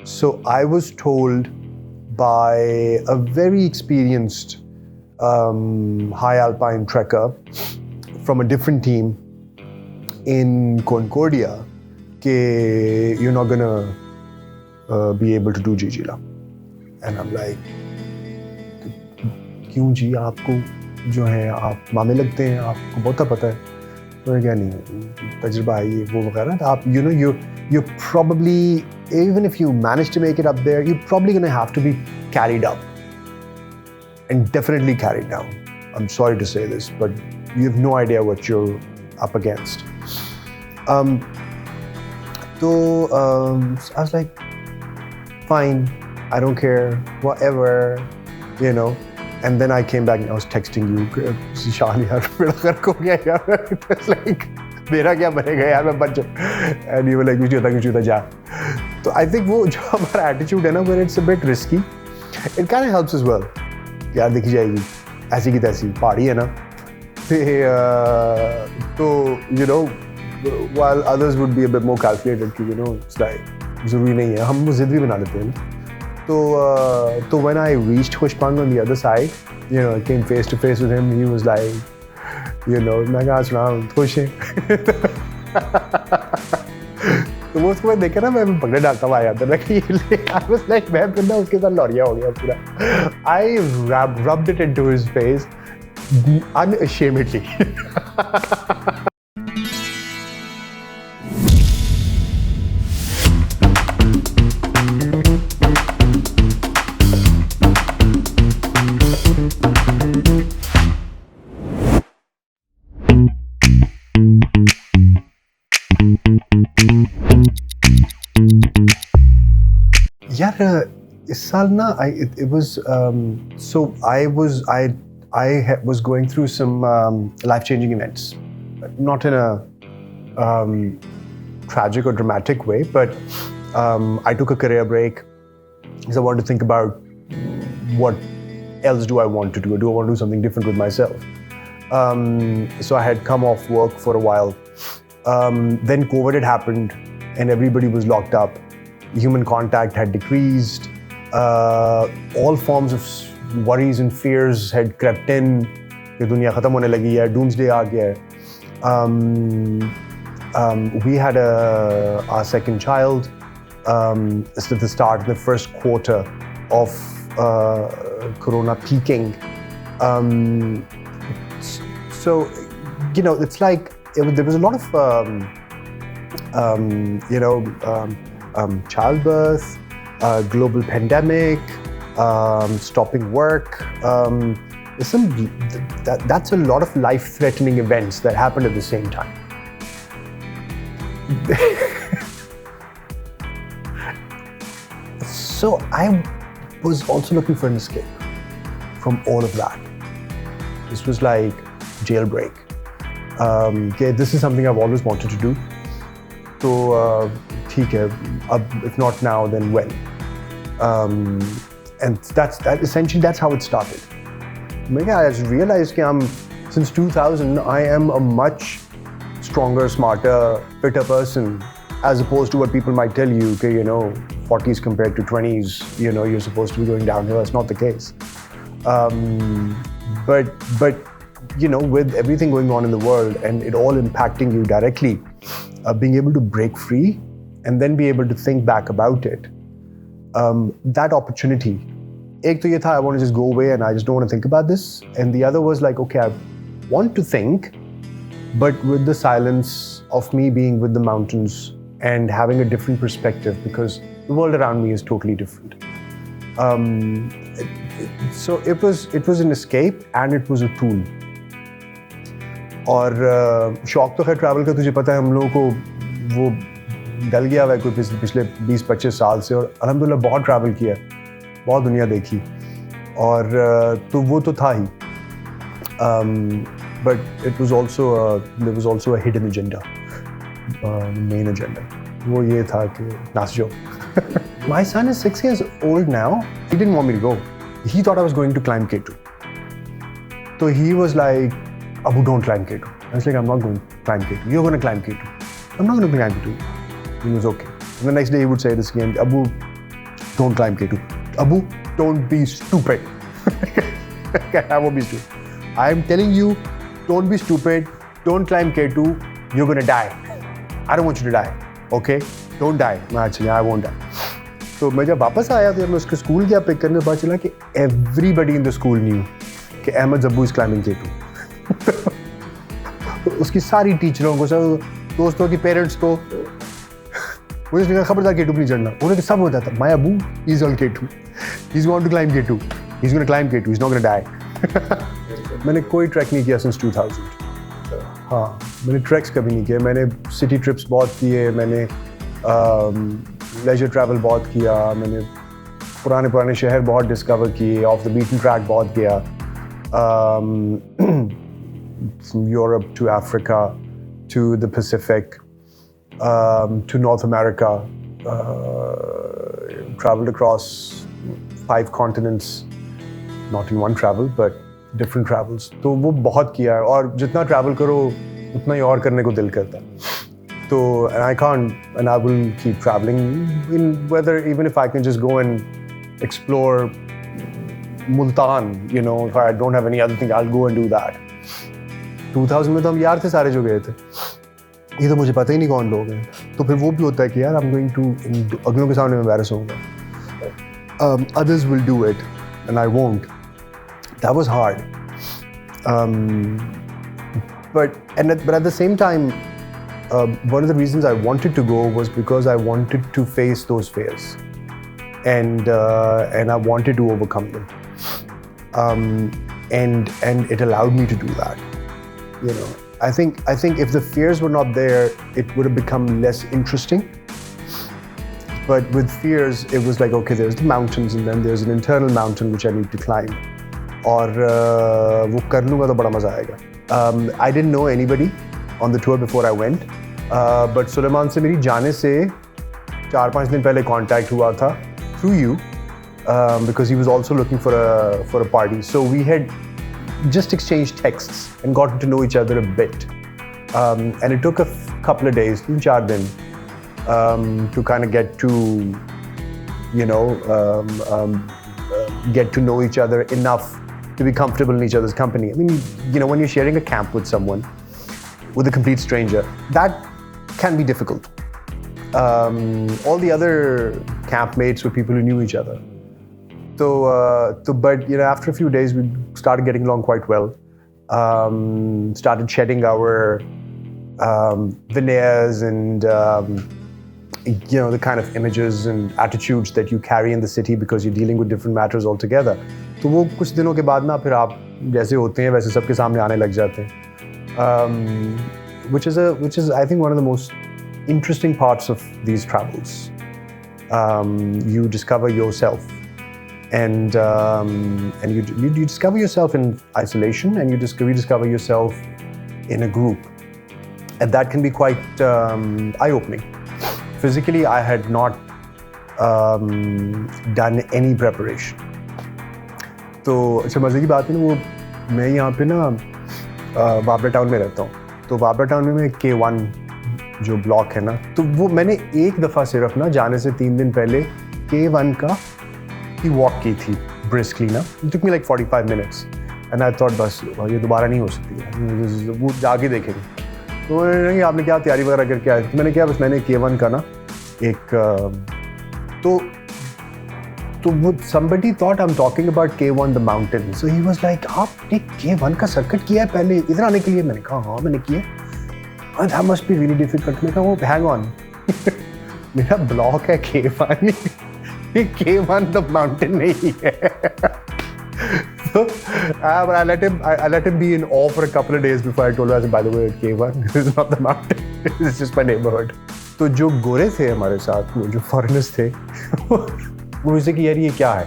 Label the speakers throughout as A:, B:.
A: So I was told by a very experienced high alpine trekker from a different team in Concordia that you're not gonna be able to do Jijila. And I'm like, क्यों जी, आपको जो है आप मामे लगते हैं, आपको बहुत पता है. तो क्या नहीं, तजुर्बा है ये वो वगैरह. आप you're probably, even if you manage to make it up there, you're probably gonna have to be carried up and definitely carried down. I'm sorry to say this, but you have no idea what you're up against. So I was like, fine, I don't care, whatever, And then I came back and I was texting you, Shan yaar, mera ghar ho gaya yaar. It was like, mera kya banega yaar, main bach. And you were like, kuch hota ja. So I think wo jo hamara attitude hai na, when it's a bit risky, it kind of helps as well. Yaar dekhi jayegi, aisi ki taisi, pahadi hai na. So, while others would be a bit more calculated, it's like, zaruri nahi hai, hum zid bhi bana lete hain. So when I reached Khushpang on the other side, I came face to face with him. He was like, मैं कहा सुना खुश है. तो वो उसको मैं देखा ना, मैं पकड़े डालता हुआ आया था ना कि I was like, मैं फिर ना उसके साथ लौरिया हो गया पूरा. I rubbed it into his face unashamedly. यार इस साल ना it was so I was going through some life-changing events, not in a tragic or dramatic way, but I took a career break because I wanted to think about what else do I want to do. Do I want to do something different with myself? So I had come off work for a while. Then COVID had happened and everybody was locked up. Human contact had decreased. All forms of worries and fears had crept in. कि दुनिया खत्म होने लगी है, doomsday आ गया है. We had our second child. It's at the start, the first quarter of Corona peaking. So, it's like there was a lot of childbirth, global pandemic, stopping work. That's a lot of life-threatening events that happened at the same time. So I was also looking for an escape from all of that. This was like jailbreak. This is something I've always wanted to do. So, if not now, then when? And essentially that's how it started. I realized that since 2000, I am a much stronger, smarter, fitter person, as opposed to what people might tell you, 40s compared to 20s, you're supposed to be going downhill. That's not the case. But with everything going on in the world and it all impacting you directly, being able to break free and then be able to think back about it, that opportunity. Ek to ye tha, I want to just go away and I just don't want to think about this. And the other was like, okay, I want to think, but with the silence of me being with the mountains and having a different perspective, because the world around me is totally different. So it was an escape and it was a tool. और शौक तो खैर travel का तुझे पता है, हम लोगों को वो डल गया हुआ है कोई पिछले 20-25 साल से, और अल्हम्दुलिल्लाह बहुत ट्रैवल किया, बहुत दुनिया देखी, और तो वो तो था ही. But there was also a hidden agenda, main agenda. वो ये था कि नाच जाओ. My son is 6 years old now. He didn't want me to go. He thought I was going to climb K2. So he was like, Abu, don't climb K2. I was like, I'm not going to climb K2. You're going to climb K2. I'm not going to climb K2. He was okay. And the next day he would say this again, Abu, don't climb K2. Abu, don't be stupid. I won't be stupid. I'm telling you, don't be stupid. Don't climb K2. You're gonna die. I don't want you to die. Okay? Don't die. Actually, I won't die. तो मैं जब वापस आया तो मैं उसके school गया pick करने, पता चला कि everybody in the school knew कि अहमद जब्बू is climbing K2. उसकी सारी टीचरों को, सब दोस्तों की पेरेंट्स को, मुझे कहा खबरदार K2 नहीं चढ़ना. उन्हें सब होता था. My Abu is on K2. He's going to climb K2. He's going to climb K2. He's not going to die. मैंने कोई ट्रैक नहीं किया since 2000. हाँ, मैंने ट्रैक्स कभी नहीं किए. मैंने सिटी ट्रिप्स बहुत किए. मैंने लेजर ट्रैवल बहुत किया. मैंने पुराने शहर बहुत डिस्कवर किए. ऑफ द बीटन ट्रैक बहुत किया. From Europe to Africa to the Pacific to North America. Traveled across 5 continents. Not in one travel, but different travels. तो वो बहुत किया है और जितना ट्रैवल करो उतना ही और करने को दिल करता है. So and I can't, and I will keep traveling in whether even if I can just go and explore Multan, you know, if I don't have any other thing, I'll go and do that. 2000 में तो हम यार थे सारे जो गए थे. ये तो मुझे पता ही नहीं कौन लोग हैं. तो फिर वो भी होता है कि यार I'm going to अगलों के सामने embarrass होऊंगा. Others will do it and I won't. That was hard. But at the same time, one of the reasons I wanted to go was because I wanted to face those fears, and I wanted to overcome them. And it allowed me to do that. You know, I think if the fears were not there, it would have become less interesting. But with fears, it was like, okay, there's the mountains, and then there's an internal mountain which I need to climb. और वो कर लूँगा तो बड़ा मज़ा आएगा. I didn't know anybody on the tour before I went, but Suleman से मेरी जाने से 4-5 दिन पहले contact हुआ था through you, because he was also looking for a party. So we had just exchanged texts and gotten to know each other a bit, and it took a couple of days, 3-4 दिन, to kind of get to, you know, get to know each other enough to be comfortable in each other's company. I mean, you know, when you're sharing a camp with someone, with a complete stranger, that can be difficult. All the other campmates were people who knew each other. But you know, after a few days, we started getting along quite well. Started shedding our veneers and you know, the kind of images and attitudes that you carry in the city because you're dealing with different matters altogether. तो वो कुछ दिनों के बाद ना फिर आप जैसे होते हैं वैसे सबके सामने आने लग जाते हैं. Which is I think one of the most interesting parts of these travels. You discover yourself, and you discover yourself in isolation, and you rediscover yourself in a group, and that can be quite eye-opening. Physically, I had not done any preparation. तो अच्छा मज़े की बात है ना, वो मैं यहाँ पे ना बाबरा टाउन में रहता हूँ. तो बाबरा टाउन में मैं K1 जो ब्लॉक है ना, तो वो मैंने एक दफ़ा सिर्फ ना जाने से 3 दिन पहले K1 का ही वॉक की थी briskly ना. It took me like 45 minutes, and I thought बस ये दोबारा नहीं हो सकती है, वो जाके देखेंगे. तो मैंने आपने क्या तैयारी वगैरह करके आए? मैंने क्या, बस मैंने K1 का ना एक तो वो somebody thought I'm talking about K1 the mountain, so he was like, आपने K1 का सर्किट किया है पहले इधर आने के लिए? मैंने कहा हाँ मैंने किया. That must be really difficult. मैंने कहा वो hang on, मेरा ब्लॉक है K1, K1 the mountain नहीं है. So but I let him be in awe for a couple of days before I told him, by the way, K1 this is not the mountain, this is just my neighborhood. तो जो गोरे थे हमारे साथ, वो जो foreigners थे, वो मुझसे कि यार ये क्या है.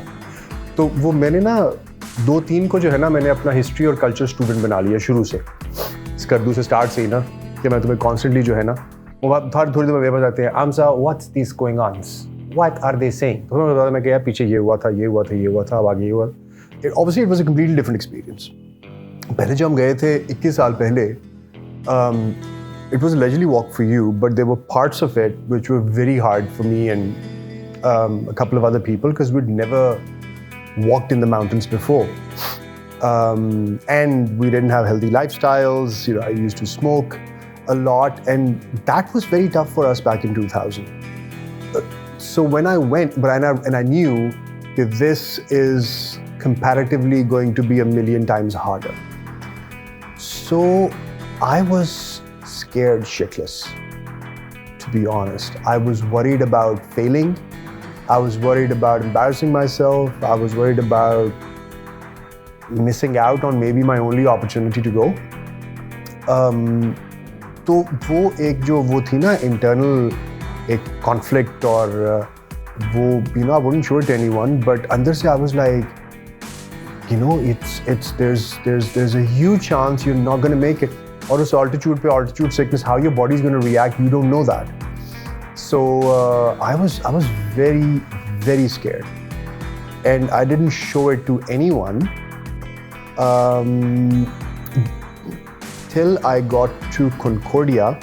A: तो वो मैंने ना 2-3 को जो है ना, मैंने अपना हिस्ट्री और कल्चर स्टूडेंट बना लिया शुरू से. स्कर्दू से स्टार्ट से ही ना, कि मैं तुम्हें कॉन्स्टेंटली जो है ना, वो थोड़ी देर में मेरे पास आते हैं, Hamza, what's this going on? What are they saying? तो मैं बताता, मैं कि यार पीछे ये हुआ था, ये हुआ था, ये हुआ था, अब आगे ये हुआ. Obviously it was a completely different experience. पहले जब हम गए थे 21 साल पहले, it was a leisurely walk for you, but there were parts of it which were very hard for me and a couple of other people because we'd never walked in the mountains before. And we didn't have healthy lifestyles. I used to smoke a lot, and that was very tough for us back in 2000. So when I went, and I knew that this is comparatively going to be a million times harder. So I was scared shitless, to be honest. I was worried about failing. I was worried about embarrassing myself. I was worried about missing out on maybe my only opportunity to go. तो वो एक जो वो थी ना internal एक conflict और वो I wouldn't show it to anyone, but अंदर से I was like, there's a huge chance you're not going to make it. और उस altitude sickness, how your body's going to react, you don't know that. So I was very, very scared, and I didn't show it to anyone till I got to Concordia,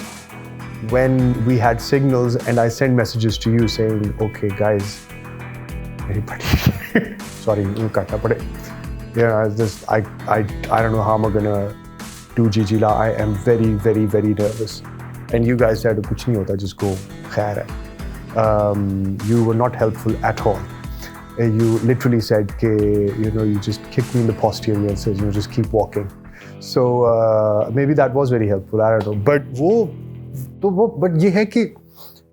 A: when we had signals, and I sent messages to you saying, okay guys, everybody, sorry, I don't know how I'm gonna do Jijila. I am very, very, very nervous. And you guys said, kuch nahi hota, just go, khair hai. You were not helpful at all. You literally said, you just kicked me in the posterior and said, just keep walking. So maybe that was very helpful, I don't know. But but ये है कि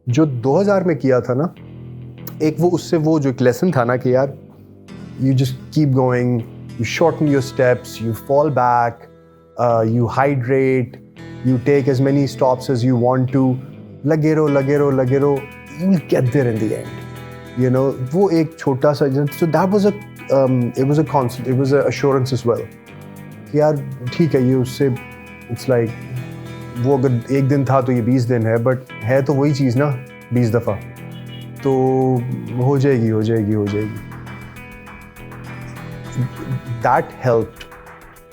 A: जो 2000 में किया था ना, एक वो उससे वो जो एक lesson था ना कि यार, you just keep going, you shorten your steps, you fall back, you hydrate, you take as many stops as you want to, lage raho, you'll get there in the end. वो एक छोटा सा, so that was it was a constant, it was an assurance as well. कि यार ठीक है, ये उससे it's like वो अगर एक दिन था तो ये 20 दिन है, but है तो वही चीज़ ना 20 दफ़ा, तो हो जाएगी. That helped,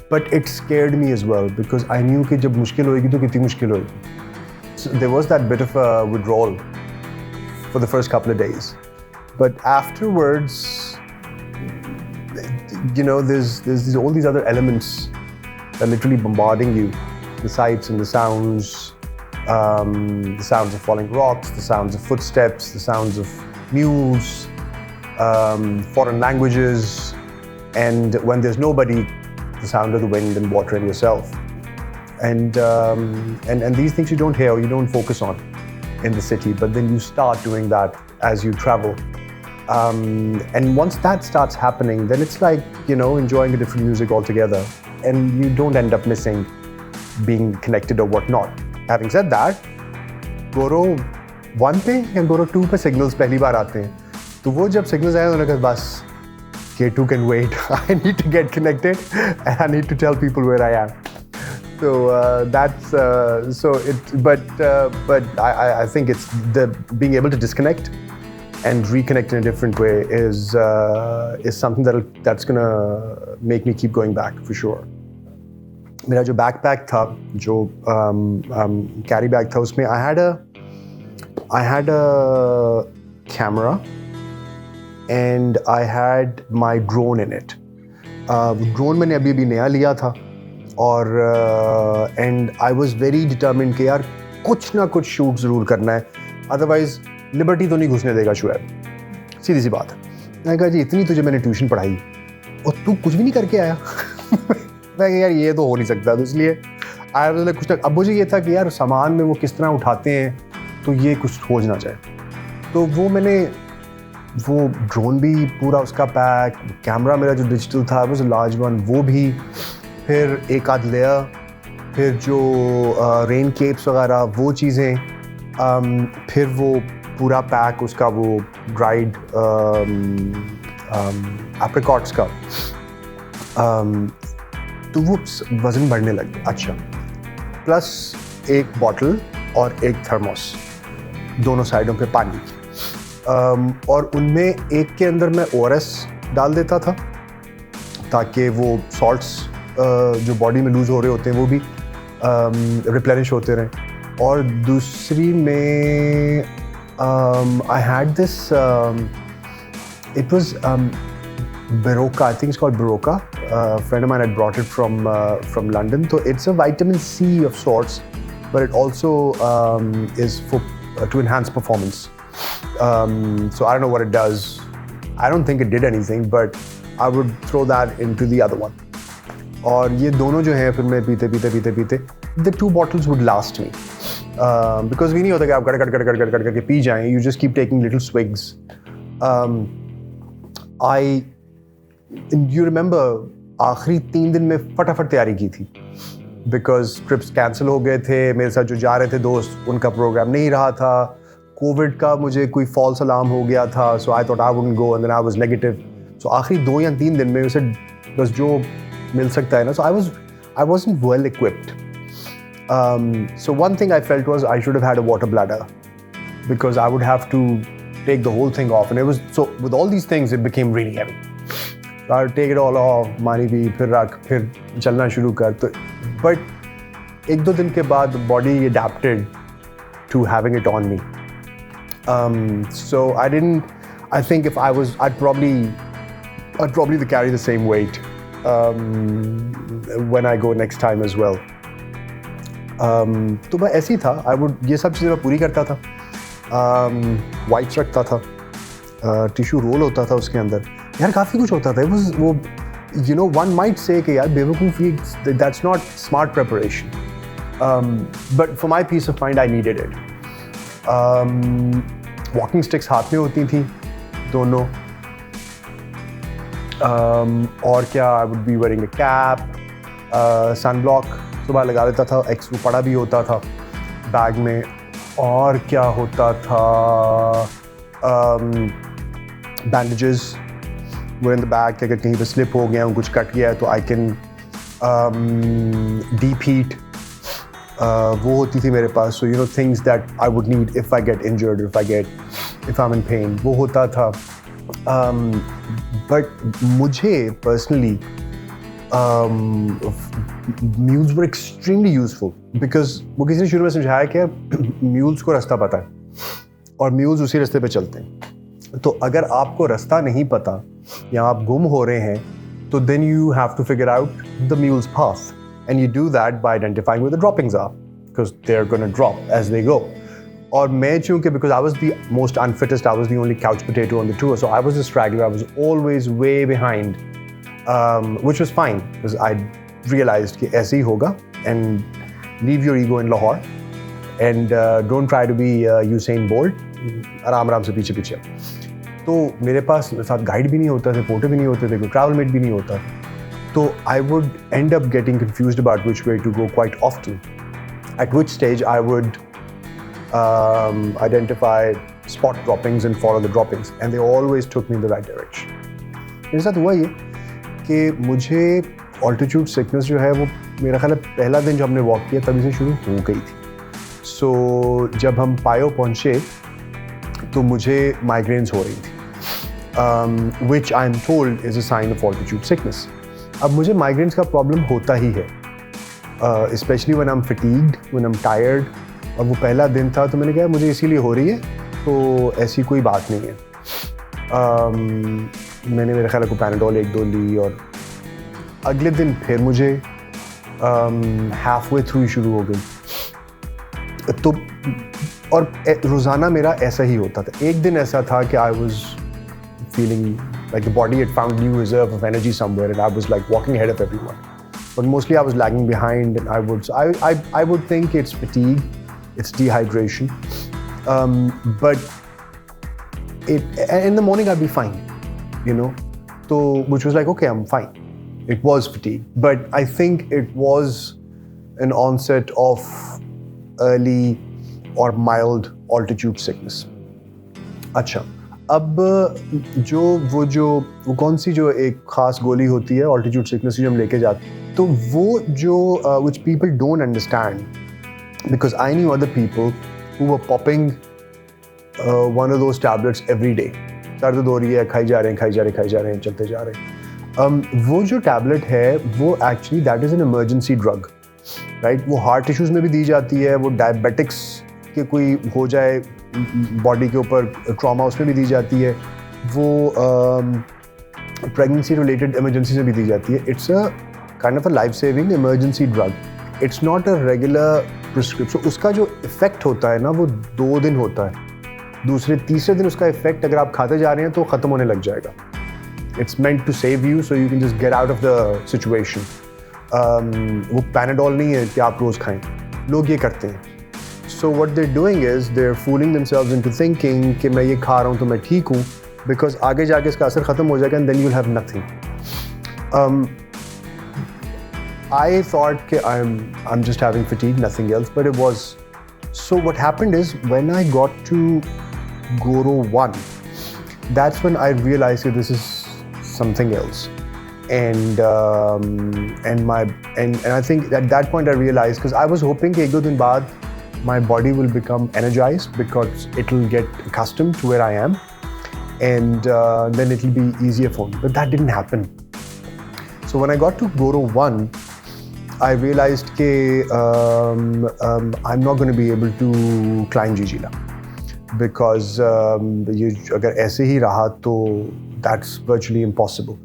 A: but it scared me as well because I knew कि जब मुश्किल होएगी तो कितनी मुश्किल होएगी. So there was that bit of a withdrawal for the first couple of days, but afterwards, there's all these other elements that are literally bombarding you. The sights and the sounds of falling rocks, the sounds of footsteps, the sounds of mules, foreign languages, and when there's nobody, the sound of the wind and water and yourself. And these things you don't hear or you don't focus on in the city, but then you start doing that as you travel. And once that starts happening, then it's like, enjoying a different music altogether, and you don't end up missing being connected or whatnot. Having said that, Goro 1 पे या Goro 2 पे signals पहली बार आते हैं, तो वो जब signals आए उन्होंने कहा बस K2 can wait. I need to get connected and I need to tell people where I am. So that's but I think it's the being able to disconnect and reconnect in a different way is something that's gonna make me keep going back for sure. मेरा जो backpack था, जो carry bag था, उसमें I had a camera and I had my drone in it. Drone मैंने अभी नया लिया था और and I was very determined कि यार कुछ ना कुछ shoot ज़रूर करना है, otherwise लिबर्टी तो नहीं घुसने देगा शुएब, सीधी सी बात है. मैंने कहा जी इतनी तुझे मैंने ट्यूशन पढ़ाई और तू कुछ भी नहीं करके आया. मैं यार ये तो हो नहीं सकता, तो इसलिए आया मतलब कुछ ना. अब मुझे ये था कि यार सामान में वो किस तरह उठाते हैं, तो ये कुछ हो ना जाए. तो वो ड्रोन भी पूरा उसका पैक, कैमरा मेरा जो डिजिटल था वो लार्ज वन, वो भी, फिर एक आध लेयर, फिर जो रेन केप्स वगैरह वो चीज़ें, फिर वो पूरा पैक उसका वो ड्राइड एप्रिकॉट्स का, तो वो वज़न बढ़ने लग गया. अच्छा, प्लस एक बॉटल और एक थर्मोस, दोनों साइडों पे पानी, और उनमें एक के अंदर मैं ORS डाल देता था ताकि वो सॉल्ट्स जो बॉडी में लूज़ हो रहे होते हैं वो भी रिप्लेनिश होते रहें, और दूसरी में I had this. It was Berocca. I think it's called Berocca. A friend of mine had brought it from London. So it's a vitamin C of sorts, but it also is for to enhance performance. So I don't know what it does. I don't think it did anything, but I would throw that into the other one. और ये दोनों जो हैं फिर मैं पीते the 2 bottles would last me. Because भी नहीं होता कि आप कट करके पी जाएं. You just keep taking little swigs. You remember आखिरी 3 दिन में फटाफट तैयारी की थी. Because trips cancel हो गए थे, मेरे साथ जो जा रहे थे दोस्त उनका प्रोग्राम नहीं रहा था. कोविड का मुझे कोई फॉल्स अलार्म हो गया था, so I thought I wouldn't go and then I was negative. So आखिरी 2 या 3 दिन में उसे बस जो मिल सकता है ना, so I wasn't well equipped. So one thing I felt was I should have had a water bladder because I would have to take the whole thing off, and it was so with all these things it became really heavy. So I would take it all off, मानी भी फिर रख फिर चलना शुरू कर. तो but 1-2 दिन के बाद the body adapted to having it on me. So I think if I was, I'd probably carry the same weight when I go next time as well. तो मैं ऐसे ही था. ये सब चीज़ें मैं पूरी करता था. वाइप्स रखता था, टिश्यू रोल होता था उसके अंदर. यार काफ़ी कुछ होता था. वो one might say कि यार बेवकूफ़ी, that's not smart preparation. But for my peace of mind I needed it. Walking sticks हाथ में होती थी दोनों. और क्या, I would be wearing a cap, sun block सुबह लगा लेता था. एक्स वो पड़ा भी होता था बैग में. और क्या होता था, बैंडेजेस वो इन द बैग कि अगर कहीं पे स्लिप हो गया, कुछ कट गया तो आई कैन डीप हीट वो होती थी मेरे पास. So things that I would need if I get injured, if I am in pain, वो होता था. बट मुझे personally mules were extremely useful because वो किसी ने शुरू में समझाया कि म्यूल्स को रास्ता पता है और म्यूल्स उसी रास्ते पे चलते हैं. तो अगर आपको रास्ता नहीं पता या आप गुम हो रहे हैं तो then you have to figure out the mule's path, and you do that by identifying where the droppings are because they're going to drop as they go. और मैं चूँकि because I was the most unfittest, I was the only couch potato on the tour, so I was a straggler. I was always way behind, which was fine because I realized कि ऐसे ही होगा, and leave your ego in Lahore and don't try to be Usain Bolt. आराम से पीछे. तो मेरे पास साथ guide भी नहीं होता थे, पोर्टर भी नहीं होते थे, कोई ट्रैवल मेट भी नहीं होता. तो I would end up getting confused about which way to go quite often. At which stage I would identify spot droppings and follow the droppings, and they always took me in the right direction. मेरे साथ हुआ ये कि मुझे altitude sickness जो है वो मेरा ख्याल है पहला दिन जो हमने वॉक किया तभी से शुरू हो गई थी. सो जब हम पायो पहुँचे तो मुझे माइग्रेन्स हो रही थी, which I am told is a sign of altitude sickness. अब मुझे माइग्रेन्स का प्रॉब्लम होता ही है, especially when I'm fatigued, when I'm tired. और वो पहला दिन था तो मैंने कहा मुझे इसीलिए हो रही है, तो ऐसी कोई बात नहीं है. मैंने मेरे ख्याल को पैनाडोल 1-2 ली और अगले दिन फिर मुझे हाफ वे थ्रू शुरू हो गई. तो और रोज़ाना मेरा ऐसा ही होता था. एक दिन ऐसा था कि I was feeling like the body had found new reserve of energy somewhere and I was like walking ahead of everyone. But mostly I was lagging behind, and I would think it's fatigue, it's dehydration. But in the morning I'd be fine, So which was like, okay, I'm fine. It was fatigue, but I think it was an onset of early or mild altitude sickness. अच्छा, अब वो कौन सी जो एक खास गोली होती है altitude sickness की जो हम लेके जाते हैं, तो वो जो which people don't understand, because I knew other people who were popping one of those tablets every day. Sir दर्द हो रही है, खाई जा रहे हैं, चलते जा रहे हैं. वो जो टैबलेट है वो actually that is an emergency drug, right. वो हार्ट इश्यूज़ में भी दी जाती है, वो डायबिटिक्स के कोई हो जाए बॉडी के ऊपर ट्रॉमा उसमें भी दी जाती है, वो प्रेगनेंसी रिलेटेड इमरजेंसी में भी दी जाती है. It's a kind of a life saving emergency drug. It's not a regular prescription. उसका जो इफेक्ट होता है ना वो 2 दिन होता है. दूसरे तीसरे दिन उसका इफेक्ट अगर आप खाते जा रहे हैं तो ख़त्म होने लग जाएगा. It's meant to save you so you can just get out of the situation. वो पैनाडोल नहीं है कि आप रोज़ खाएं. लोग ये करते हैं. So what they are doing is they are fooling themselves into thinking कि मैं ये खा रहा हूँ तो मैं ठीक हूँ, बिकॉज आगे जाके इसका असर ख़त्म हो जाएगा and then you will have nothing. I thought that I'm just having fatigue, nothing else, but it was. So what happened is when I got to Goro 1, that's when I realized that this is something else. And I think at that point I realized, because I was hoping that 1-2 दिन बाद my body will become energized because it will get accustomed to where I am, and then it will be easier for me. But that didn't happen. So when I got to Goro 1, I realized that I'm not going to be able to climb Jijila because अगर ऐसे ही रहा तो that's virtually impossible.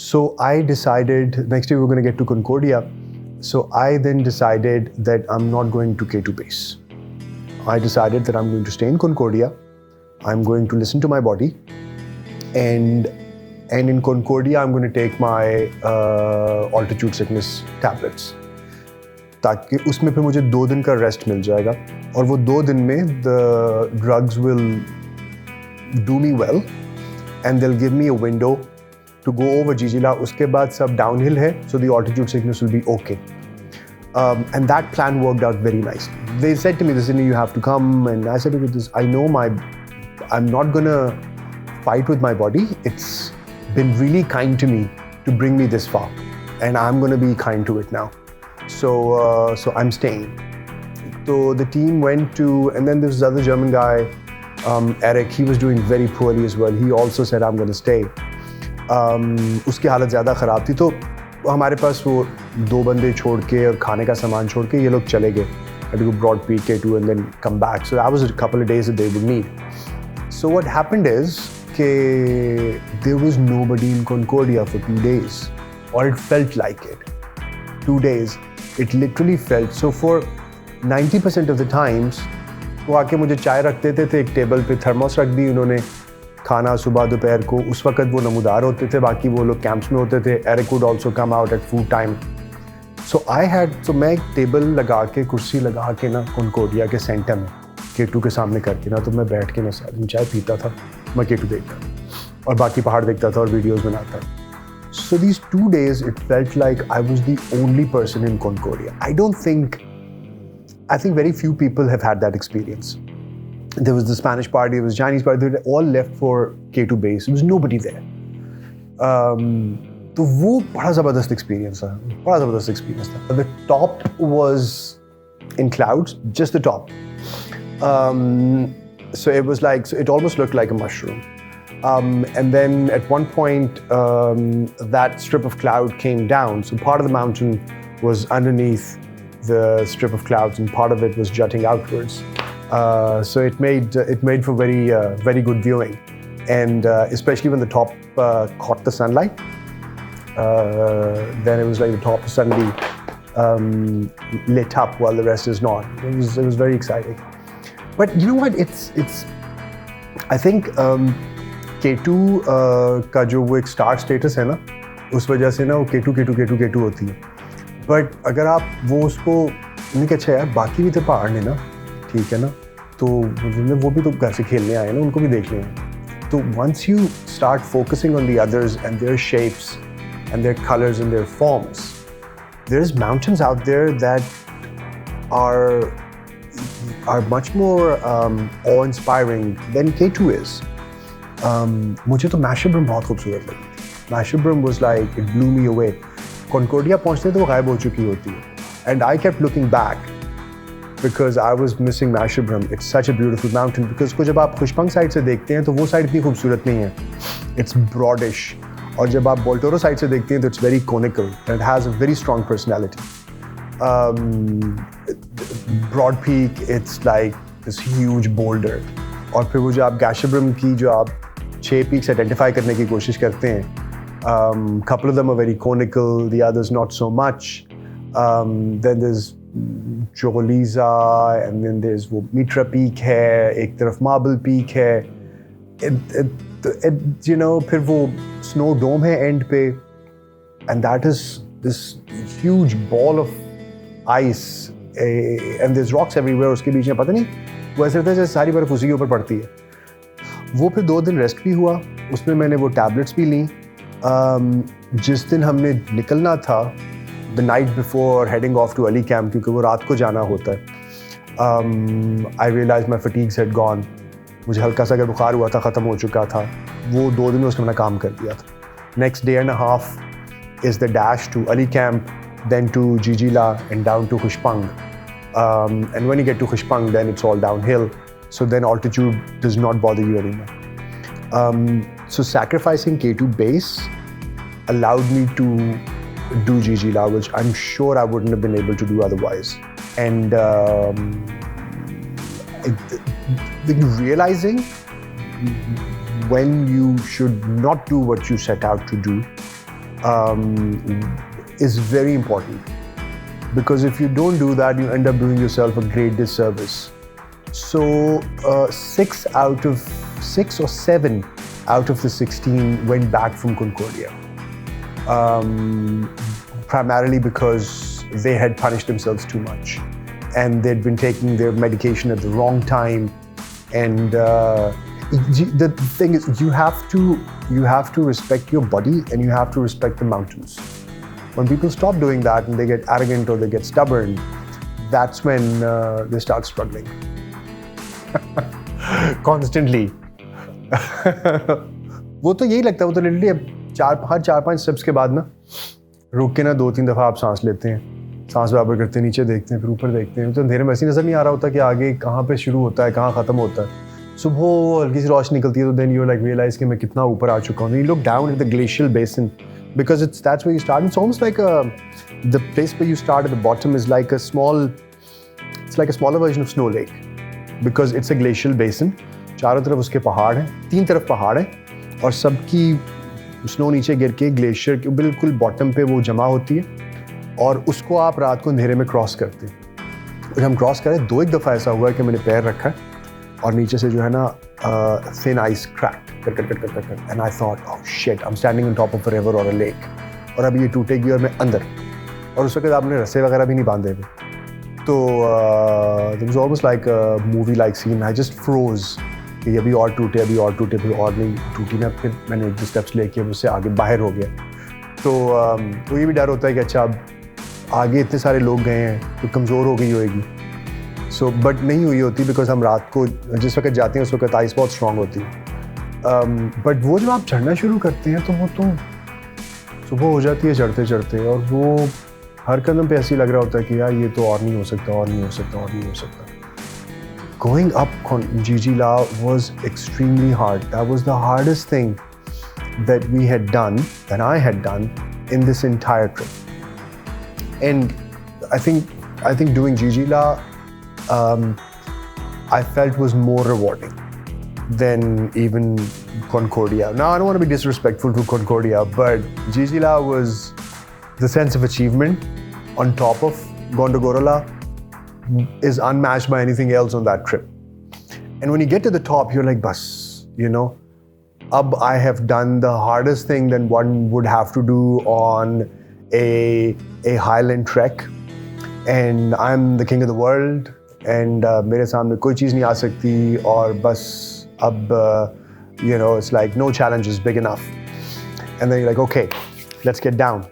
A: So I decided next day we were going to get to Concordia. So I then decided that I'm not going to K2 base. I decided that I'm going to stay in Concordia. I'm going to listen to my body, and in Concordia I'm going to take my altitude sickness tablets, ताकि उसमें फिर मुझे 2 दिन का rest मिल जाएगा. और वो 2 दिन में the drugs will do me well and they'll give me a window to go over Jijila. उसके बाद सब downhill है, so the altitude sickness will be okay. And that plan worked out very nicely. They said to me, you have to come, and I said, I know I'm not gonna fight with my body. It's been really kind to me to bring me this far, and I'm going to be kind to it now. So I'm staying. So the team went to, and then this other German guy, Eric, he was doing very poorly as well. He also said, I'm going to stay. उसकी हालत ज़्यादा ख़राब थी, तो हमारे पास वो 2 बंदे छोड़ के और खाने का सामान छोड़ के ये लोग चले गए. I had to go Broad Peak, K2, and then come back. So that was a couple of days that they would need. So what happened is, there was nobody in Concordia for 2 days, or it felt like it. 2 days, it literally felt. So for 90% of the times, वो आके मुझे चाय रख देते थे, एक table पे thermos रख दी उन्होंने, खाना सुबह दोपहर को. उस वक्त वो नमूदार होते थे, बाकी वो लोग कैंप्स में होते थे. Eric would also come out at food time. So मैं एक टेबल लगा के, कुर्सी लगा के ना कॉन्कोर्डिया के सेंटर में K2 के सामने करके ना, तो मैं बैठ के ना सारा दिन चाय पीता था. मैं K2 देखता और बाकी पहाड़ देखता था और वीडियोस बनाता. So these 2 days, it felt like I was the only person in Concordia. I think very few people have had that experience. There was the Spanish party, there was the Chinese party, they all left for K2 base. There was nobody there. तो वो बड़ा ज़बरदस्त experience था. The top was in clouds, just the top. So it was like, so it almost looked like a mushroom. And then at one point, that strip of cloud came down. So part of the mountain was underneath the strip of clouds, and part of it was jutting outwards. So it made for very good viewing, and especially when the top caught the sunlight. Then it was like the top suddenly lit up while the rest is not. It was very exciting. But you know what? It's I think K2 का जो वो एक star status है ना, उस वजह से ना वो K2 होती है. बट अगर आप वो उसको नहीं कि अच्छा यार बाकी भी तो पहाड़ ने ना, ठीक है ना, तो वो भी तो घर से खेलने आए ना, उनको भी देख लें. तो once you start focusing on the others and their shapes and their colors and their forms, there's mountains out there that are much more awe-inspiring than K2 is. मुझे तो Masherbrum बहुत खूबसूरत लगी. Masherbrum was like, it blew me away. Concordia पहुंचते तो वो गायब हो चुकी होती है. And I kept looking back because I was missing Masherbrum. It's such a beautiful mountain because को जब आप खुशपंग साइड से देखते हैं तो वो साइड इतनी खूबसूरत नहीं है. It's broadish. और जब आप बोल्टोरो साइड से देखते हैं तो it's very conical and it has a very strong personality. Broad Peak, it's like this huge boulder. और फिर वो जो आप गैशब्रम की जो आप 6 peaks identify करने की कोशिश करते हैं, couple of them are very conical, the others not so much. Then there's Choliza, and then there's वो Mitra Peak है, एक तरफ Marble Peak है, you know, फिर वो Snow Dome है end पे, and that is this huge ball of ice, and there's rocks everywhere. उसके बीच में पता नहीं, वो ऐसा लगता है जैसे सारी बर्फ उसी के ऊपर पड़ती है. वो फिर 2 दिन रेस्ट भी हुआ, उसमें मैंने वो टैबलेट्स भी ली. जिस दिन हमने निकलना था, the night before heading off to Ali camp, क्योंकि वो रात को जाना होता है, I realized my fatigues had gone. मुझे हल्का सा अगर बुखार हुआ था, ख़त्म हो चुका था. वो 2 दिन में उसने मैंने काम कर दिया था. Next day and a half is the dash to Ali camp, then to Jijila and down to Khushpang. And when you get to Khushpang, then it's all downhill. So then altitude does not bother you anymore. So sacrificing K2 base allowed me to do Jijila, which I'm sure I wouldn't have been able to do otherwise. And realizing when you should not do what you set out to do is very important. Because if you don't do that, you end up doing yourself a great disservice. So 6 or 7 out of the 16 went back from Concordia. Primarily because they had punished themselves too much. And they'd been taking their medication at the wrong time. And the thing is, you have to respect your body, and you have to respect the mountains. When people stop doing that and they get arrogant or they get stubborn, that's when they start struggling. Constantly. वो तो यही लगता है, वो तो literally हर 4-5 steps के बाद ना रुक के ना 2-3 दफ़ा आप सांस लेते हैं, सांस बराबर करते हैं, नीचे देखते हैं, फिर ऊपर देखते हैं. तो अंधेरे में ऐसे नज़र नहीं आ रहा होता कि आगे कहाँ पे शुरू होता है, कहाँ ख़त्म होता है. सुबह हल्की सी रोशनी निकलती है, तो देन यू लाइक रियलाइज कि मैं कितना ऊपर आ चुका हूँ. You look down at the glacial basin, because that's where you start. It's almost like the place where you start at the bottom is like it's like a smaller version of Snow Lake, because it's a glacial basin. चारों तरफ उसके पहाड़ हैं, 3 तरफ पहाड़ हैं, और सबकी स्नो नीचे गिर के ग्लेशियर के बिल्कुल बॉटम पे वो जमा होती है, और उसको आप रात को अंधेरे में क्रॉस करते हैं. जब हम क्रॉस करें, 2-1 दफ़ा ऐसा हुआ है कि मैंने पैर रखा है और नीचे से जो है ना thin ice cracked, and I thought, oh shit, I'm standing on top of a river or a lake, और अभी ये टूटेगी और मैं अंदर, और उस वक्त आपने रस्से वगैरह भी नहीं बांधे हुए. तो it was almost like a movie like scene. I just froze कि अभी और टूटे, फिर और नहीं टूटी ना, फिर मैंने 1-2 स्टेप्स लेके उससे आगे बाहर हो गया. तो ये भी डर होता है कि अच्छा अब आगे इतने सारे लोग गए हैं तो कमज़ोर हो गई होगी. बट नहीं हुई होती, बिकॉज हम रात को जिस वक्त जाते हैं उस वक्त आइस बहुत स्ट्रॉन्ग होती है. बट वो जब आप चढ़ना शुरू करते हैं तो वो तो सुबह हो जाती है चढ़ते, और वो हर कदम पे ऐसे ही लग रहा होता है कि यार ये तो और नहीं हो सकता. Going up Jijila was extremely hard. That was the hardest thing that we had done, and I had done in this entire trip. And I think doing Jijila I felt was more rewarding than even Concordia. Now, I don't want to be disrespectful to Concordia, but Jijila was the sense of achievement on top of Gondogorola is unmatched by anything else on that trip. And when you get to the top, you're like, bas, you know, ab I have done the hardest thing that one would have to do on a highland trek, and I'm the king of the world, and मेरे सामने कोई चीज़ नहीं आ सकती, और बस अब you know, it's like no challenge is big enough. And then you're like, okay, let's get down.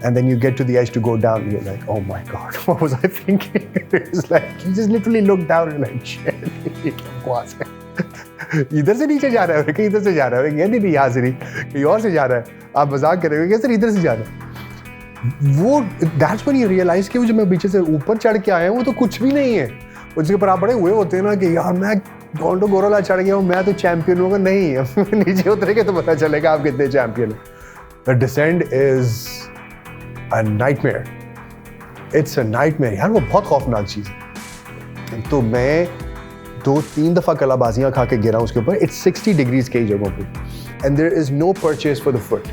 A: And then you get to the edge to go down, and you're like, oh my God, what was I thinking? It's like, you just literally look down and you're like, shit, ये बकवास है. इधर से नीचे जा रहा है, कहीं इधर से जा रहा है, नहीं यहाँ से नहीं, कहीं और से जा रहा है. आप मजाक कर रहे हो क्या सर, इधर से जा रहा है. वो that's when you realize कि वो जो मैं पीछे से ऊपर चढ़ के आया हूँ वो तो कुछ भी नहीं है. उसके ऊपर आप बड़े हुए होते हैं ना कि यार मैं गोंडोगोरोला चढ़ गया हूँ, मैं तो चैंपियन हूँ. नहीं, नीचे उतरेंगे तो पता चलेगा आप कितने चैंपियन हैं. The descent is a nightmare. It's a nightmare. यार वो बहुत खौफनाक चीज़ है. तो मैं 2-3 दफ़ा कलाबाजियाँ खा के गिरा उसके ऊपर. It's 60 degrees कई जगहों पे. And there is no purchase for the foot,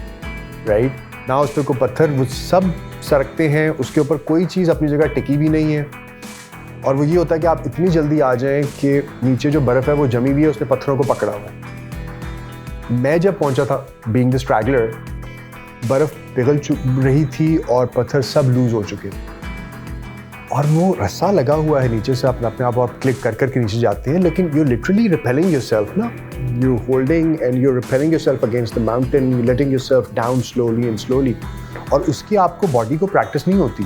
A: right? ना उस पर कोई पत्थर, वो सब सरकते हैं, उसके ऊपर कोई चीज़ अपनी जगह टिकी भी नहीं है. और वो ये होता है कि आप इतनी जल्दी आ जाएं कि नीचे जो बर्फ़ है वो जमी हुई है, उसने पत्थरों को पकड़ा हुआ है. मैं जब पहुंचा था, बीइंग द स्ट्रैगलर, बर्फ़ पिघल रही थी और पत्थर सब लूज़ हो चुके थे. और वो रस्सा लगा हुआ है नीचे से, अपने आप क्लिक कर के नीचे जाते हैं, लेकिन यू लिटरली रिपेलिंग योरसेल्फ ना, you holding and you repelling yourself against the mountain, you letting yourself down slowly and slowly. और उसकी आपको बॉडी को प्रैक्टिस नहीं होती.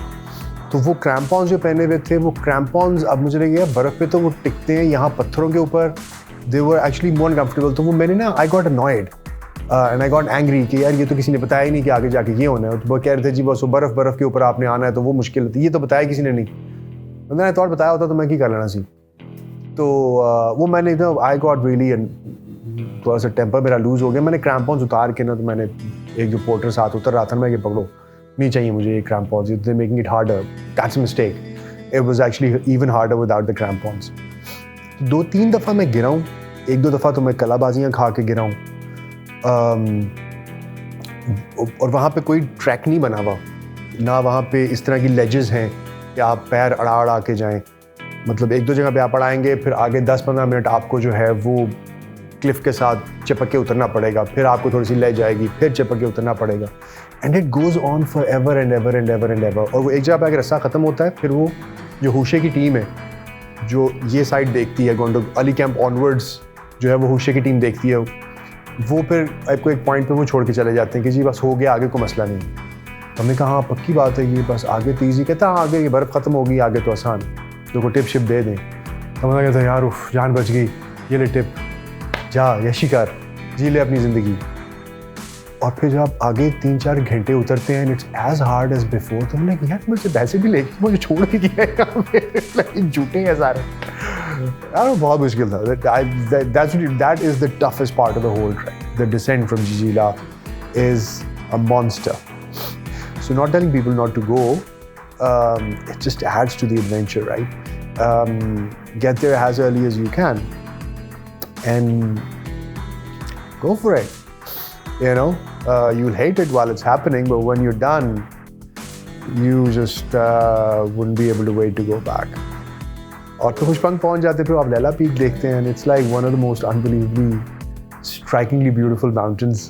A: तो वो क्रैम्पॉन्स जो पहने हुए थे, वो क्रैम्पॉन्स अब मुझे लगे बर्फ़ पे तो वो टिकते हैं, यहाँ पत्थरों के ऊपर दे वर एक्चुअली मोर अनकम्फर्टेबल. तो वो मैंने ना, I got annoyed and I got angry कि यार ये तो किसी ने बताया ही नहीं कि आगे जाके ये होना है. तो वो कह रहे थे जी बस वो बर्फ़ के ऊपर आपने आना है तो वो मुश्किल होती है, ये तो बताया किसी ने नहीं. मैंने थॉट बताया होता तो मैं क्या कर लेना सी. तो वो मैंने ना, आई गॉट रियली, थोड़ा सा टेम्पर मेरा लूज़ हो गया. मैंने क्रैम्पॉन्स उतार के ना, तो मैंने एक जो पोर्टर साथ उतर रहा था, मैं ये पकड़ो, नहीं चाहिए मुझे ये crampons, they making it harder. That's a mistake. It was actually even harder without the crampons. 2-3 दफ़ा मैं गिरा हूँ, 1-2 दफ़ा तो मैं कलाबाजियाँ खा के गिरा हूँ. और वहाँ पे कोई ट्रैक नहीं बना हुआ ना, वहाँ पे इस तरह की लेजेस हैं कि आप पैर अड़ा के जाएं. मतलब 1-2 जगह पे आप अड़ाएंगे, फिर आगे 10-15 मिनट आपको जो है वो क्लिफ के साथ चिपक के उतरना पड़ेगा, फिर आपको थोड़ी सी ले जाएगी, फिर चिपक के उतरना पड़ेगा. And it goes on for ever and ever and ever and ever. और वो एक जगह पे आगे रास्ता ख़त्म होता है, फिर वो जो हुशे की टीम है जो ये साइड देखती है, गोंडो अली कैंप ऑनवर्ड्स जो है वो हुशे की टीम देखती है, वो फिर आपको एक पॉइंट पे वो छोड़ के चले जाते हैं कि जी बस हो गया, आगे कोई मसला नहीं. तो हमने कहा हाँ पक्की बात है, ये बस आगे तो ईजी. कहता हाँ आगे ये बर्फ़ ख़त्म होगी, आगे तो आसान, तो को टिप शिप दे दें. तो मैंने कहता यार उफ, जान बच गई, ये ले टिप, जा यशी कर, जी ले अपनी ज़िंदगी. और फिर जब आप आगे 3-4 घंटे उतरते हैं, it's as hard as before. तो हमने यार मुझे वैसे भी लेके मुझे छोड़ भी दिया है यहाँ पे, झूठे हैं सारे यार. बहुत मुश्किल था. That is the toughest part of the whole trek. The descent from Jijila is a monster. So not telling people not to go, it just adds to the adventure, right? Get there as early as you can and go for it. You know, you'll hate it while it's happening, but when you're done, you just wouldn't be able to wait to go back. और फिर खुशबंग पहुंच जाते, फिर आप Laila peak देखते हैं, and it's like one of the most unbelievably, strikingly beautiful mountains.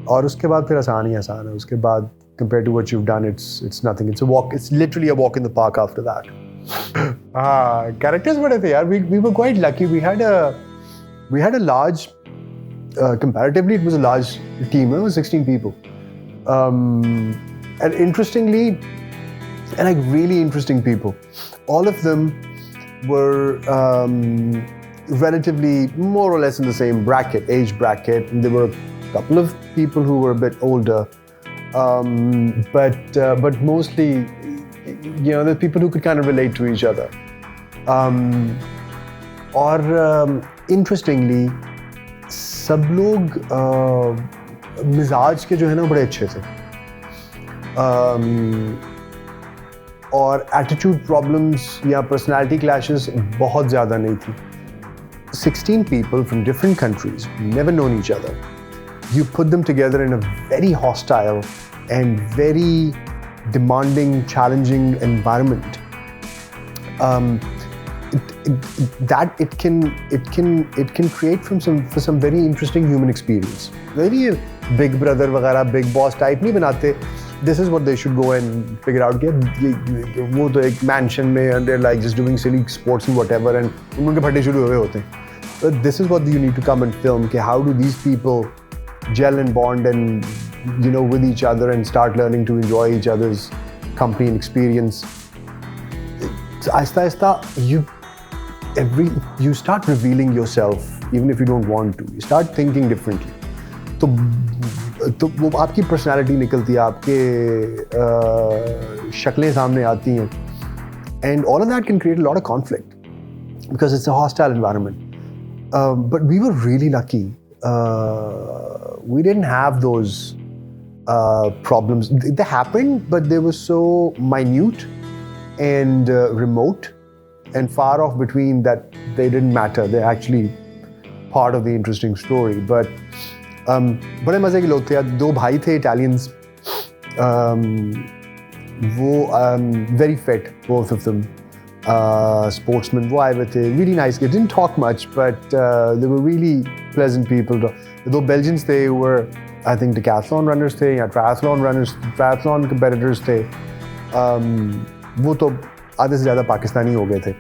A: और उसके बाद फिर आसान ही आसान है. उसके बाद compared to what you've done, it's nothing. It's a walk. It's literally a walk in the park after that. Characters बड़े थे यार. We were quite lucky. We had a large, comparatively it was a large team. It was 16 people. And interestingly, and like really interesting people. All of them were relatively more or less in the same bracket, age bracket. And there were a couple of people who were a bit older, but mostly, you know, the people who could kind of relate to each other. Interestingly, सब लोग मिजाज के जो है ना बड़े अच्छे थे. और एटीट्यूड प्रॉब्लम्स या पर्सनालिटी क्लैशेस बहुत ज़्यादा नहीं थी. 16 people from different countries, never known each other. You put them together in a very hostile and very demanding, challenging environment. It can create for some very interesting human experience. Very big brother वगैरह, big boss type नहीं बनाते. This is what they should go and figure out. वो तो एक mansion में and they're like just doing silly sports and whatever, and उनके फटे शुरू हुए होते हैं. But this is what you need to come and film. कि how do these people gel and bond and, you know, with each other and start learning to enjoy each other's company and experience. आहिस्ता you start revealing yourself even if you don't want to. You start thinking differently. तो वो आपकी personality निकलती है, आपके शक्लें सामने आती हैं, and all of that can create a lot of conflict because it's a hostile environment. But we were really lucky. We didn't have those problems. They happened, but they were so minute and remote and far off between that they didn't matter. They're actually part of the interesting story. But बड़े मजे के लोग थे यार. 2 भाई थे Italians. वो very fit, both of them. Sportsmen, वो आए हुए थे. Really nice. They didn't talk much, but they were really pleasant people. The 2 Belgians थे who were, I think, decathlon runners थे या triathlon competitors थे. वो तो आधे से ज़्यादा पाकिस्तानी हो गए थे.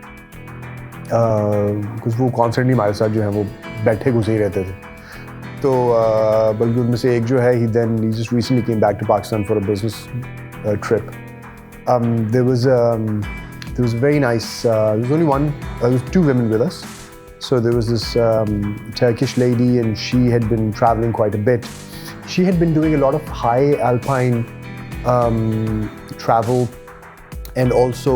A: कुछ वो constantly हमारे साथ जो है वो बैठे घुसे ही रहते थे. तो बल्कि उनमें से एक जो है he just recently came back to Pakistan for a business trip. There was very nice. There was only there was 2 women with us. So there was this Turkish lady, and she had been traveling quite a bit. She had been doing a lot of high alpine travel and also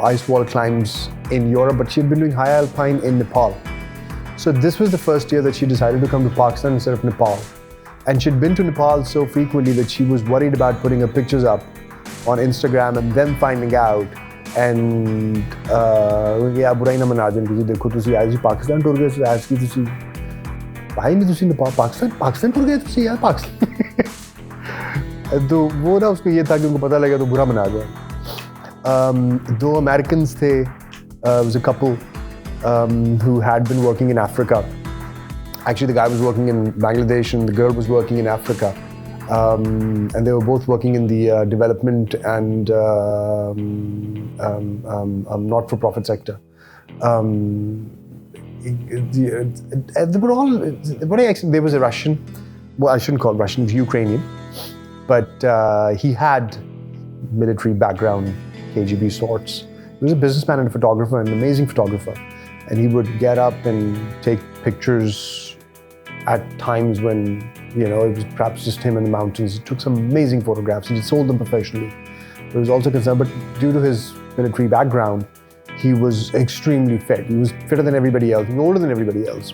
A: ice wall climbs in Europe, but she had been doing high alpine in Nepal. So this was the first year that she decided to come to Pakistan instead of Nepal. And she'd been to Nepal so frequently that she was worried about putting her pictures up on Instagram and them finding out. And yeah, बुराई ना मना दें क्योंकि देखो तुसी आज Pakistan tour गए आज की तुसी भाई नहीं तुसी नेपाल पाकिस्तान टूर गए तुसी यार पाकिस्तान. तो वो ना उसको ये था कि उनको पता लगा तो बुरा मना गया. 2 Americans थे. Was a couple who had been working in Africa. Actually, the guy was working in Bangladesh and the girl was working in Africa. And they were both working in the development and not-for-profit sector. They were all, there was a Russian, well, I shouldn't call Russian, he was Ukrainian, but he had military background, KGB sorts. He was a businessman and a photographer, an amazing photographer. And he would get up and take pictures at times when, you know, it was perhaps just him in the mountains. He took some amazing photographs and he sold them professionally. But he was also concerned, but due to his military background, he was extremely fit. He was fitter than everybody else. He was older than everybody else.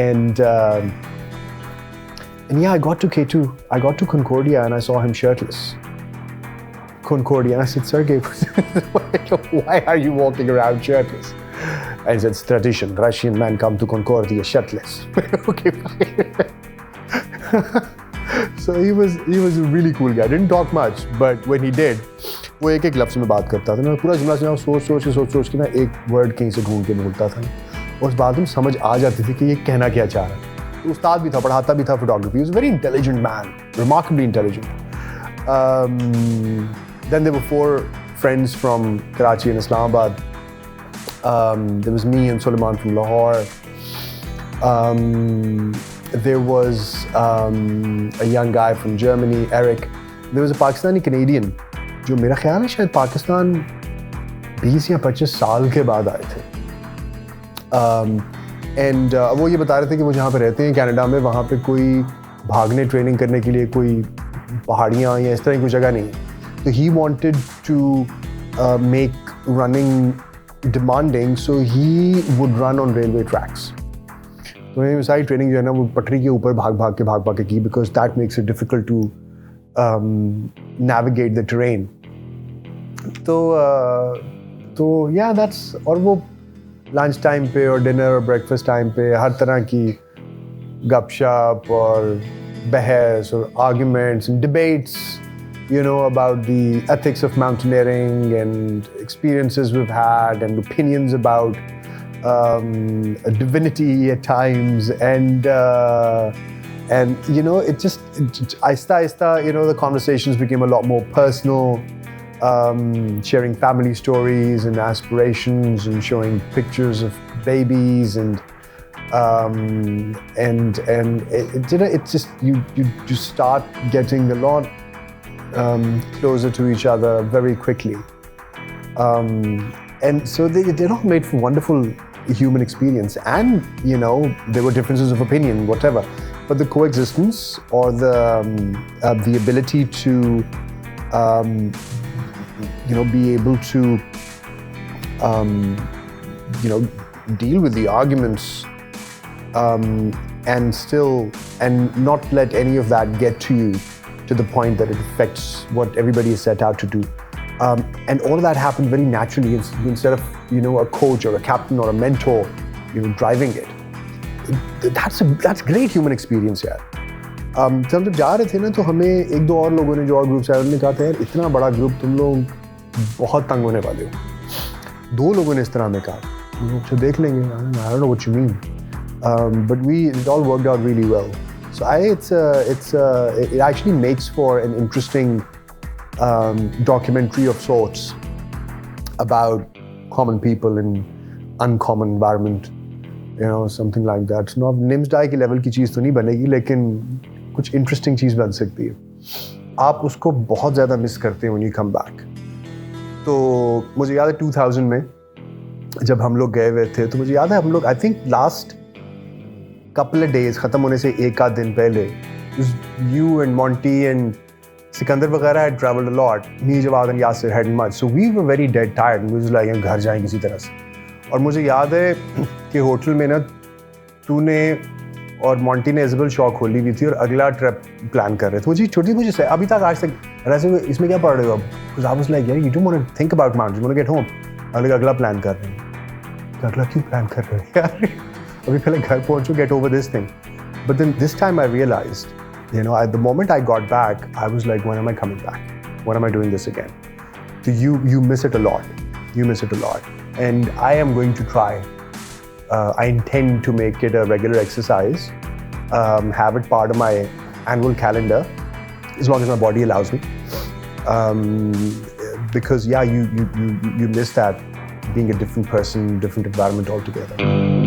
A: And yeah, I got to K2. I got to Concordia and I saw him shirtless. Concordia. And I said, Sergey, why are you walking around shirtless? And he said, it's tradition. Russian men come to Concordia shirtless. Okay, fine. So he was a really cool guy. Didn't talk much, but when he did, वो एक लफ्ज़ में बात करता था ना. पूरा जुमला सोच के ना एक वर्ड कहीं से ढूंढ के बोलता था. और उस बात में समझ आ जाती थी कि ये कहना क्या चाह रहा है. तो उस्ताद भी था, पढ़ाता भी था photography. He was a very intelligent man, remarkably intelligent. Then there were 4 friends from Karachi and Islamabad. There was me and Suleiman from Lahore. There was a young guy from Germany, Eric. There was a Pakistani Canadian, जो मेरा ख्याल है शायद पाकिस्तान 20 या 25 साल के बाद आए थे. And वो ये बता रहे थे कि वो जहाँ पे रहते हैं कनाडा में, वहाँ पे कोई भागने ट्रेनिंग करने के लिए कोई पहाड़ियाँ या इस तरह की कोई जगह नहीं है. So he wanted to make running demanding, so he would run on railway tracks. तो ये सारी ट्रेनिंग जो है ना वो पटरी के ऊपर भाग के की, because that makes it difficult to navigate the terrain. तो yeah, that's, और वो लंच टाइम पे और डिनर और ब्रेकफास्ट टाइम पे हर तरह की गपशप और बहस और arguments and debates, you know, about the ethics of mountaineering and experiences we've had and opinions about divinity at times, and you know, it just aista, you know, the conversations became a lot more personal, sharing family stories and aspirations and showing pictures of babies and it just you start getting a lot closer to each other very quickly, and so it all made for wonderful human experience. And you know, there were differences of opinion, whatever, but the coexistence or the ability to you know, be able to you know, deal with the arguments and not let any of that get to you to the point that it affects what everybody is set out to do. And all of that happened very naturally instead of, a coach or a captain or a mentor, driving it. That's great human experience, यार. जब हम जा रहे थे ना तो हमें एक दो और लोगों ने जो और ग्रुप्स आए उन्होंने कहा था यार इतना बड़ा ग्रुप तुम लोग बहुत तंग होने वाले हो. 2 लोगों ने इस तरह में कहा. तो देख लेंगे. I don't know what you mean. But it all worked out really well. So it actually makes for an interesting documentary of sorts about common people in uncommon environment, something like that. So अब NIMS die के level की चीज़ तो नहीं बनेगी लेकिन कुछ interesting चीज़ बन सकती है. आप उसको बहुत ज़्यादा मिस करते हैं when you come back. तो मुझे याद है 2000 में जब हम लोग गए हुए थे तो मुझे याद है हम लोग I think last couple of days ख़त्म होने से एक आध दिन पहले you and Monty and Sikandar वगैरह had traveled a lot. Me, Jawad and Yasir hadn't much. So we were very dead tired. We was like घर जाएं किसी तरह से. और मुझे याद है कि होटल में ना तूने और मॉन्टी ने इज़बल शॉप खोली हुई थी और अगला ट्रिप प्लान कर रहे थे. मुझे से अभी तक आज तक ऐसे इसमें क्या पढ़ रहे हो अब? Because I was like, yeah, you don't want to think about mountains. You want to get home. अगला प्लान कर रहे हैं. अगला क्यों प्लान कर रहे हैं यार? अभी पहले घर पहुंचो, get over this thing. But then this time I realized, at the moment I got back, I was like, when am I coming back? When am I doing this again? So you miss it a lot. You miss it a lot. And I am going to try. I intend to make it a regular exercise, have it part of my annual calendar, as long as my body allows me. Because yeah, you miss that being a different person, different environment altogether.